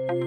Hello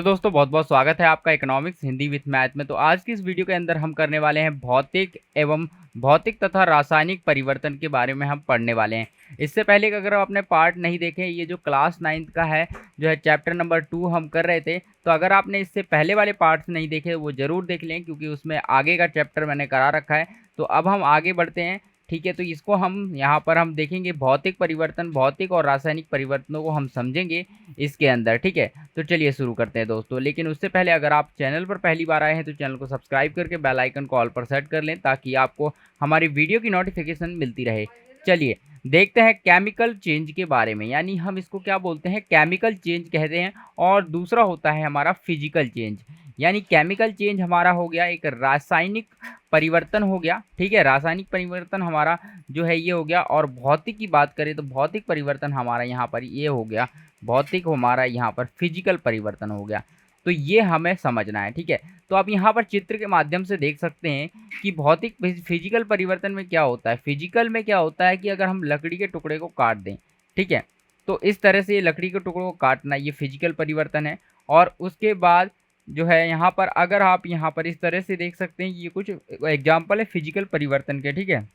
दोस्तों, बहुत बहुत स्वागत है आपका इकोनॉमिक्स हिंदी विथ मैथ में। तो आज की इस वीडियो के अंदर हम करने वाले हैं भौतिक एवं भौतिक तथा रासायनिक परिवर्तन के बारे में हम पढ़ने वाले हैं। इससे पहले कि अगर आपने पार्ट नहीं देखे, ये जो क्लास 9th का है, जो है चैप्टर नंबर 2 हम कर रहे थे, तो अगर आपने इससे पहले वाले पार्ट्स नहीं देखे वो ज़रूर देख लें, क्योंकि उसमें आगे का चैप्टर मैंने करा रखा है। तो अब हम आगे बढ़ते हैं, ठीक है। तो इसको हम यहाँ पर हम देखेंगे भौतिक परिवर्तन, भौतिक और रासायनिक परिवर्तनों को हम समझेंगे इसके अंदर, ठीक है। तो चलिए शुरू करते हैं दोस्तों। लेकिन उससे पहले अगर आप चैनल पर पहली बार आए हैं तो चैनल को सब्सक्राइब करके बेल आइकन को ऑल पर सेट कर लें, ताकि आपको हमारी वीडियो की नोटिफिकेशन मिलती रहे। चलिए देखते हैं केमिकल चेंज के बारे में, यानी हम इसको क्या बोलते हैं, केमिकल चेंज कहते हैं। और दूसरा होता है हमारा फिजिकल चेंज। यानी केमिकल चेंज हमारा हो गया एक रासायनिक परिवर्तन हो गया, ठीक है। रासायनिक परिवर्तन हमारा जो है ये हो गया। और भौतिक की बात करें तो भौतिक परिवर्तन हमारा यहाँ पर ये हो गया, भौतिक हमारा यहाँ पर फिजिकल परिवर्तन हो गया। तो ये हमें समझना है, ठीक है। तो आप यहाँ पर चित्र के माध्यम से देख सकते हैं कि भौतिक फिजिकल परिवर्तन में क्या होता है। फिजिकल में क्या होता है कि अगर हम लकड़ी के टुकड़े को काट दें, ठीक है, तो इस तरह से ये लकड़ी के टुकड़ों को काटना ये फिजिकल परिवर्तन है। और उसके बाद जो है यहाँ पर अगर आप यहाँ पर इस तरह से देख सकते हैं, ये कुछ एग्जाम्पल है फिजिकल परिवर्तन के, ठीक है।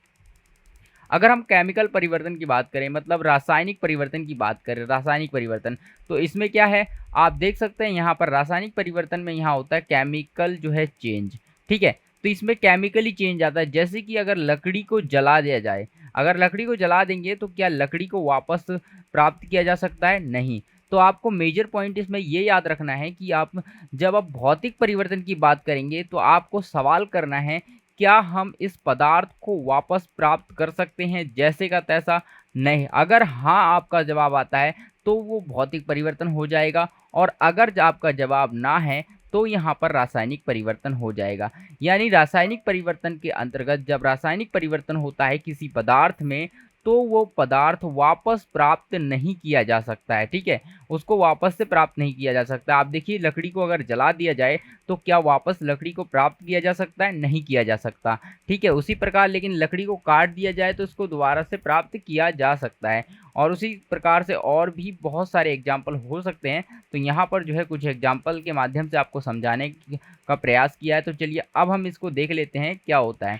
अगर हम केमिकल परिवर्तन की बात करें, मतलब रासायनिक परिवर्तन की बात करें, रासायनिक परिवर्तन, तो इसमें क्या है आप देख सकते हैं यहाँ पर रासायनिक परिवर्तन में यहाँ होता है केमिकल जो है चेंज, ठीक है। तो इसमें केमिकली चेंज आता है। जैसे कि अगर लकड़ी को जला दिया जाए, अगर लकड़ी को जला देंगे तो क्या लकड़ी को वापस प्राप्त किया जा सकता है? नहीं। तो आपको मेजर पॉइंट इसमें ये याद रखना है कि आप जब आप भौतिक परिवर्तन की बात करेंगे तो आपको सवाल करना है, क्या हम इस पदार्थ को वापस प्राप्त कर सकते हैं जैसे का तैसा? नहीं। अगर हाँ आपका जवाब आता है तो वो भौतिक परिवर्तन हो जाएगा, और अगर आपका जवाब ना है तो यहाँ पर रासायनिक परिवर्तन हो जाएगा। यानी रासायनिक परिवर्तन के अंतर्गत जब रासायनिक परिवर्तन होता है किसी पदार्थ में, तो वो पदार्थ वापस प्राप्त नहीं किया जा सकता है, ठीक है। उसको वापस से प्राप्त नहीं किया जा सकता। आप देखिए लकड़ी को अगर जला दिया जाए तो क्या वापस लकड़ी को प्राप्त किया जा सकता है? नहीं किया जा सकता, ठीक है। उसी प्रकार लेकिन लकड़ी को काट दिया जाए तो इसको दोबारा से प्राप्त किया जा सकता है। और उसी प्रकार से और भी बहुत सारे एग्जाम्पल हो सकते हैं। तो यहाँ पर जो है कुछ एग्जाम्पल के माध्यम से आपको समझाने का प्रयास किया है। तो चलिए अब हम इसको देख लेते हैं क्या होता है।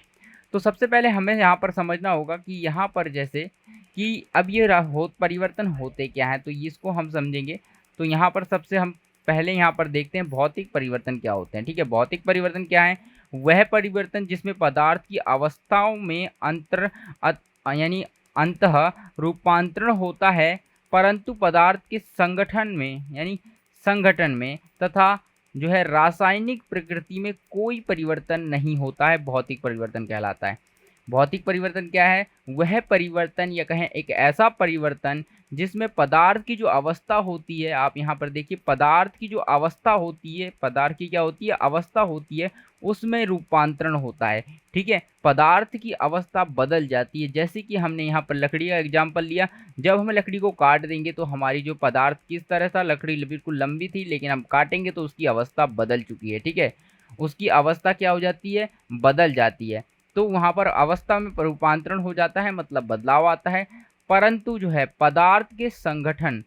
तो सबसे पहले हमें यहाँ पर समझना होगा कि यहाँ पर जैसे कि अब ये परिवर्तन होते क्या हैं, तो इसको हम समझेंगे। तो यहाँ पर सबसे हम पहले यहाँ पर देखते हैं भौतिक परिवर्तन क्या होते हैं, ठीक है। भौतिक परिवर्तन क्या है? वह परिवर्तन जिसमें पदार्थ की अवस्थाओं में यानी अंतः रूपांतरण होता है, परंतु पदार्थ के संगठन में यानी संगठन में तथा जो है रासायनिक प्रकृति में कोई परिवर्तन नहीं होता है, भौतिक परिवर्तन कहलाता है। भौतिक परिवर्तन क्या है? वह परिवर्तन या कहें एक ऐसा परिवर्तन जिसमें पदार्थ की जो अवस्था होती है, आप यहाँ पर देखिए पदार्थ की जो अवस्था होती है, पदार्थ की क्या होती है? अवस्था होती है, उसमें रूपांतरण होता है, ठीक है। पदार्थ की अवस्था बदल जाती है। जैसे कि हमने यहाँ पर लकड़ी का एग्जाम्पल लिया, जब हम लकड़ी को काट देंगे तो हमारी जो पदार्थ किस तरह से, लकड़ी बिल्कुल लंबी थी लेकिन हम काटेंगे तो उसकी अवस्था बदल चुकी है, ठीक है। उसकी अवस्था क्या हो जाती है? बदल जाती है। तो वहाँ पर अवस्था में रूपांतरण हो जाता है, मतलब बदलाव आता है। परंतु जो है पदार्थ के संगठन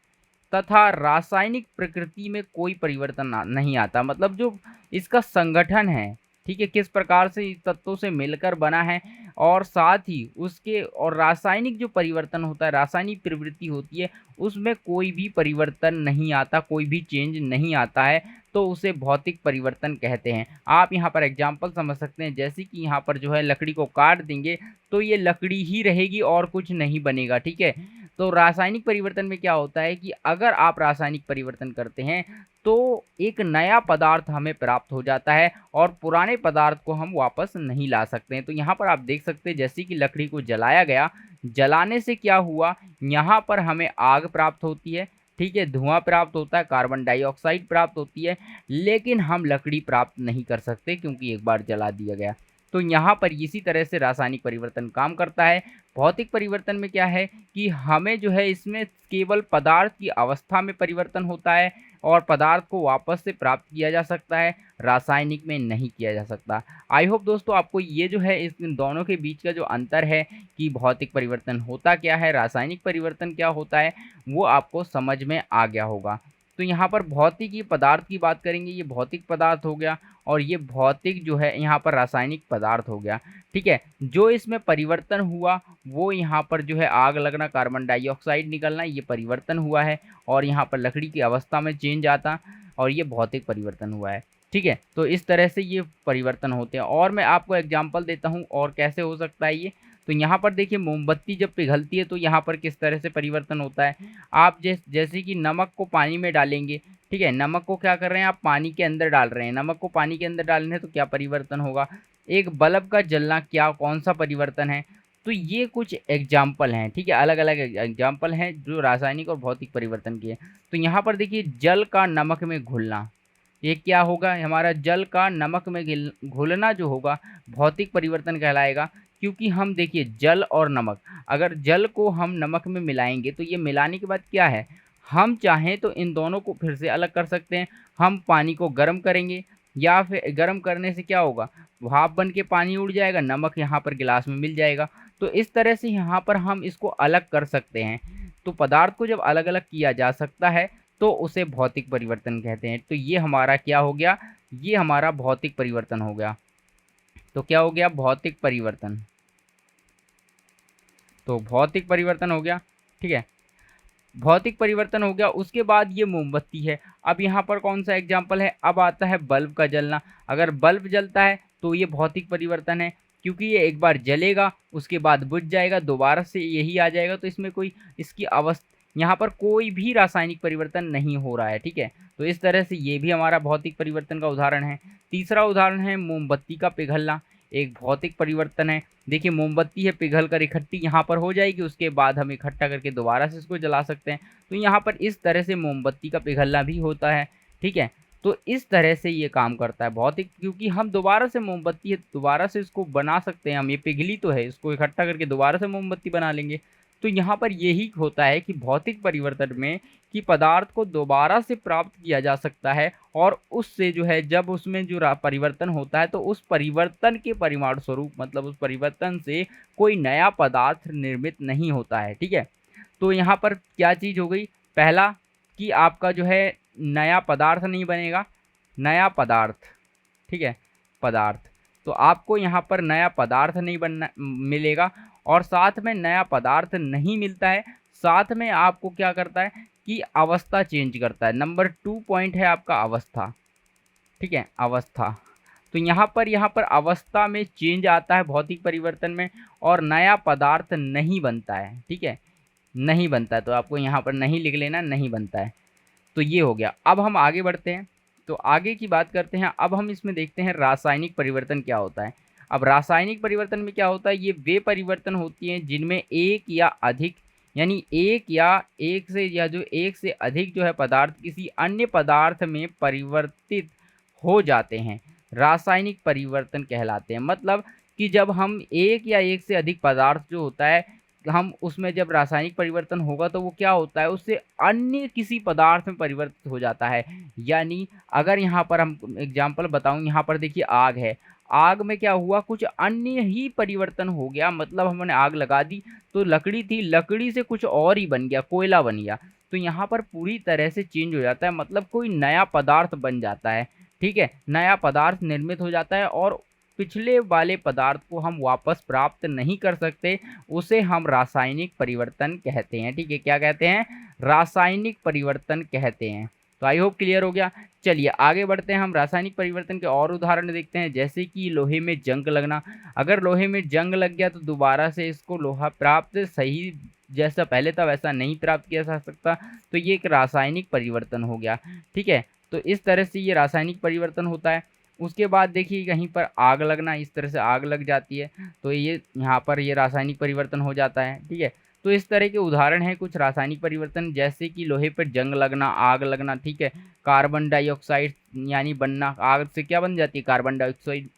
तथा रासायनिक प्रकृति में कोई परिवर्तन नहीं आता। मतलब जो इसका संगठन है, ठीक है, किस प्रकार से इस तत्वों से मिलकर बना है, और साथ ही उसके और रासायनिक जो परिवर्तन होता है, रासायनिक प्रवृत्ति होती है, उसमें कोई भी परिवर्तन नहीं आता, कोई भी चेंज नहीं आता है, तो उसे भौतिक परिवर्तन कहते हैं। आप यहाँ पर एग्जाम्पल समझ सकते हैं, जैसे कि यहाँ पर जो है लकड़ी को काट देंगे तो ये लकड़ी ही रहेगी और कुछ नहीं बनेगा, ठीक है। तो रासायनिक परिवर्तन में क्या होता है कि अगर आप रासायनिक परिवर्तन करते हैं तो एक नया पदार्थ हमें प्राप्त हो जाता है, और पुराने पदार्थ को हम वापस नहीं ला सकते हैं। तो यहाँ पर आप देख सकते हैं जैसे कि लकड़ी को जलाया गया, जलाने से क्या हुआ, यहाँ पर हमें आग प्राप्त होती है, ठीक है, धुआं प्राप्त होता है, कार्बन डाइऑक्साइड प्राप्त होती है, लेकिन हम लकड़ी प्राप्त नहीं कर सकते क्योंकि एक बार जला दिया गया। तो यहाँ पर इसी तरह से रासायनिक परिवर्तन काम करता है। भौतिक परिवर्तन में क्या है कि हमें जो है इसमें केवल पदार्थ की अवस्था में परिवर्तन होता है, और पदार्थ को वापस से प्राप्त किया जा सकता है, रासायनिक में नहीं किया जा सकता। आई होप दोस्तों आपको ये जो है इस दोनों के बीच का जो अंतर है कि भौतिक परिवर्तन होता क्या है, रासायनिक परिवर्तन क्या होता है, वो आपको समझ में आ गया होगा। तो यहाँ पर भौतिकी पदार्थ की बात करेंगे, ये भौतिक पदार्थ हो गया और ये भौतिक जो है यहाँ पर रासायनिक पदार्थ हो गया। ठीक है, जो इसमें परिवर्तन हुआ वो यहाँ पर जो है आग लगना, कार्बन डाइऑक्साइड निकलना, ये परिवर्तन हुआ है और यहाँ पर लकड़ी की अवस्था में चेंज आता और ये भौतिक परिवर्तन हुआ है। ठीक है, तो इस तरह से ये परिवर्तन होते हैं और मैं आपको एग्जाम्पल देता हूँ और कैसे हो सकता है ये। तो यहाँ पर देखिए मोमबत्ती जब पिघलती है तो यहाँ पर किस तरह से परिवर्तन होता है। आप जैसे कि नमक को पानी में डालेंगे, ठीक है, नमक को क्या कर रहे हैं आप पानी के अंदर डाल रहे हैं, नमक को पानी के अंदर डालने तो क्या परिवर्तन होगा। एक बल्ब का जलना क्या कौन सा परिवर्तन है। तो ये कुछ एग्जाम्पल हैं, ठीक है, अलग अलग एग्जाम्पल हैं जो रासायनिक और भौतिक परिवर्तन के हैं। तो यहाँ पर देखिए जल का नमक में घुलना, ये क्या होगा, हमारा जल का नमक में घुलना जो होगा भौतिक परिवर्तन कहलाएगा। क्योंकि हम देखिए जल और नमक, अगर जल को हम नमक में मिलाएंगे तो ये मिलाने के बाद क्या है, हम चाहें तो इन दोनों को फिर से अलग कर सकते हैं। हम पानी को गर्म करेंगे या फिर गर्म करने से क्या होगा, भाप बन के पानी उड़ जाएगा, नमक यहाँ पर गिलास में मिल जाएगा। तो इस तरह से यहाँ पर हम इसको अलग कर सकते हैं। तो पदार्थ को जब अलग अलग किया जा सकता है तो उसे भौतिक परिवर्तन कहते हैं। तो ये हमारा क्या हो गया, ये हमारा भौतिक परिवर्तन हो गया। तो क्या हो गया, भौतिक परिवर्तन। तो भौतिक परिवर्तन हो गया, ठीक है, भौतिक परिवर्तन हो गया। उसके बाद ये मोमबत्ती है। अब यहाँ पर कौन सा एग्जाम्पल है, अब आता है बल्ब का जलना। अगर बल्ब जलता है तो ये भौतिक परिवर्तन है, क्योंकि ये एक बार जलेगा उसके बाद बुझ जाएगा, दोबारा से यही आ जाएगा। तो इसमें कोई इसकी अवस्था, यहाँ पर कोई भी रासायनिक परिवर्तन नहीं हो रहा है। ठीक है, तो इस तरह से ये भी हमारा भौतिक परिवर्तन का उदाहरण है। तीसरा उदाहरण है मोमबत्ती का पिघलना, एक भौतिक परिवर्तन है। देखिए मोमबत्ती है, पिघल कर इकट्ठी यहाँ पर हो जाएगी, उसके बाद हम इकट्ठा करके दोबारा से इसको जला सकते हैं। तो यहाँ पर इस तरह से मोमबत्ती का पिघलना भी होता है। ठीक है, तो इस तरह से ये काम करता है भौतिक, क्योंकि हम दोबारा से मोमबत्ती है दोबारा से इसको बना सकते हैं। हम ये पिघली तो है, इसको इकट्ठा करके दोबारा से मोमबत्ती बना लेंगे। तो यहाँ पर यही होता है कि भौतिक परिवर्तन में कि पदार्थ को दोबारा से प्राप्त किया जा सकता है और उससे जो है जब उसमें जो परिवर्तन होता है तो उस परिवर्तन के परिमाण स्वरूप, मतलब उस परिवर्तन से कोई नया पदार्थ निर्मित नहीं होता है। ठीक है, तो यहाँ पर क्या चीज़ हो गई, पहला कि आपका जो है नया पदार्थ नहीं बनेगा, नया पदार्थ, ठीक है, पदार्थ, तो आपको यहाँ पर नया पदार्थ नहीं बनना मिलेगा और साथ में नया पदार्थ नहीं मिलता है, साथ में आपको क्या करता है कि अवस्था चेंज करता है। नंबर 2 पॉइंट है आपका अवस्था। ठीक है, अवस्था, तो यहाँ पर अवस्था में चेंज आता है भौतिक परिवर्तन में और नया पदार्थ नहीं बनता है। ठीक है, नहीं बनता है, तो आपको यहाँ पर नहीं लिख लेना, नहीं बनता है। तो ये हो गया। अब हम आगे बढ़ते हैं, तो आगे की बात करते हैं। अब हम इसमें देखते हैं रासायनिक परिवर्तन क्या होता है। अब रासायनिक परिवर्तन में क्या होता है, ये वे परिवर्तन होती हैं जिनमें एक या अधिक, यानी एक से अधिक जो है पदार्थ किसी अन्य पदार्थ में परिवर्तित हो जाते हैं, रासायनिक परिवर्तन कहलाते हैं। मतलब कि जब हम एक से अधिक पदार्थ जो होता है, हम उसमें जब रासायनिक परिवर्तन होगा तो वो क्या होता है, उससे अन्य किसी पदार्थ में परिवर्तित हो जाता है। यानी अगर यहाँ पर हम एग्जाम्पल बताऊँ, यहाँ पर देखिए आग है, आग में क्या हुआ, कुछ अन्य ही परिवर्तन हो गया। मतलब हमने आग लगा दी तो लकड़ी थी, लकड़ी से कुछ और ही बन गया, कोयला बन गया। तो यहाँ पर पूरी तरह से चेंज हो जाता है, मतलब कोई नया पदार्थ बन जाता है। ठीक है, नया पदार्थ निर्मित हो जाता है और पिछले वाले पदार्थ को हम वापस प्राप्त नहीं कर सकते, उसे हम रासायनिक परिवर्तन कहते हैं। ठीक है, क्या कहते हैं, रासायनिक परिवर्तन कहते हैं। तो आई होप क्लियर हो गया। चलिए आगे बढ़ते हैं, हम रासायनिक परिवर्तन के और उदाहरण देखते हैं, जैसे कि लोहे में जंग लगना। अगर लोहे में जंग लग गया तो दोबारा से इसको लोहा प्राप्त सही जैसा पहले था वैसा नहीं प्राप्त किया जा सकता, तो ये एक रासायनिक परिवर्तन हो गया। ठीक है, तो इस तरह से ये रासायनिक परिवर्तन होता है। उसके बाद देखिए कहीं पर आग लगना, इस तरह से आग लग जाती है तो ये यहाँ पर ये रासायनिक परिवर्तन हो जाता है। ठीक है, तो इस तरह के उदाहरण हैं कुछ रासायनिक परिवर्तन, जैसे कि लोहे पर जंग लगना, आग लगना। ठीक है, कार्बन डाइऑक्साइड यानी बनना, आग से क्या बन जाती है, कार्बन डाइऑक्साइड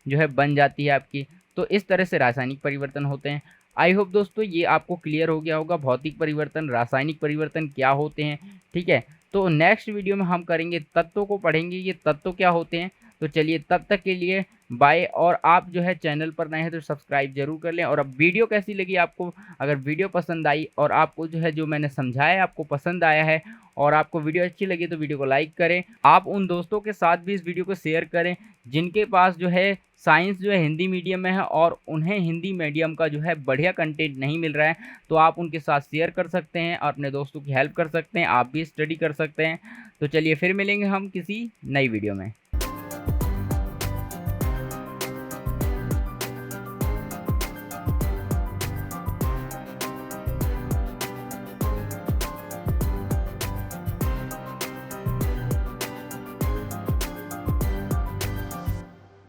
जो है बन जाती है आपकी। तो इस तरह से रासायनिक परिवर्तन होते हैं। आई होप दोस्तों ये आपको क्लियर हो गया होगा भौतिक परिवर्तन, रासायनिक परिवर्तन क्या होते हैं। ठीक है, तो नेक्स्ट वीडियो में हम करेंगे तत्वों को पढ़ेंगे, ये तत्व क्या होते हैं। तो चलिए तब तक के लिए बाय। और आप जो है चैनल पर नए हैं तो सब्सक्राइब जरूर कर लें। और अब वीडियो कैसी लगी आपको, अगर वीडियो पसंद आई और आपको जो है जो मैंने समझाया है आपको पसंद आया है और आपको वीडियो अच्छी लगी तो वीडियो को लाइक करें। आप उन दोस्तों के साथ भी इस वीडियो को शेयर करें जिनके पास जो है साइंस जो है हिंदी मीडियम में है और उन्हें हिंदी मीडियम का जो है बढ़िया कंटेंट नहीं मिल रहा है, तो आप उनके साथ शेयर कर सकते हैं और अपने दोस्तों की हेल्प कर सकते हैं, आप भी स्टडी कर सकते हैं। तो चलिए फिर मिलेंगे हम किसी नई वीडियो में।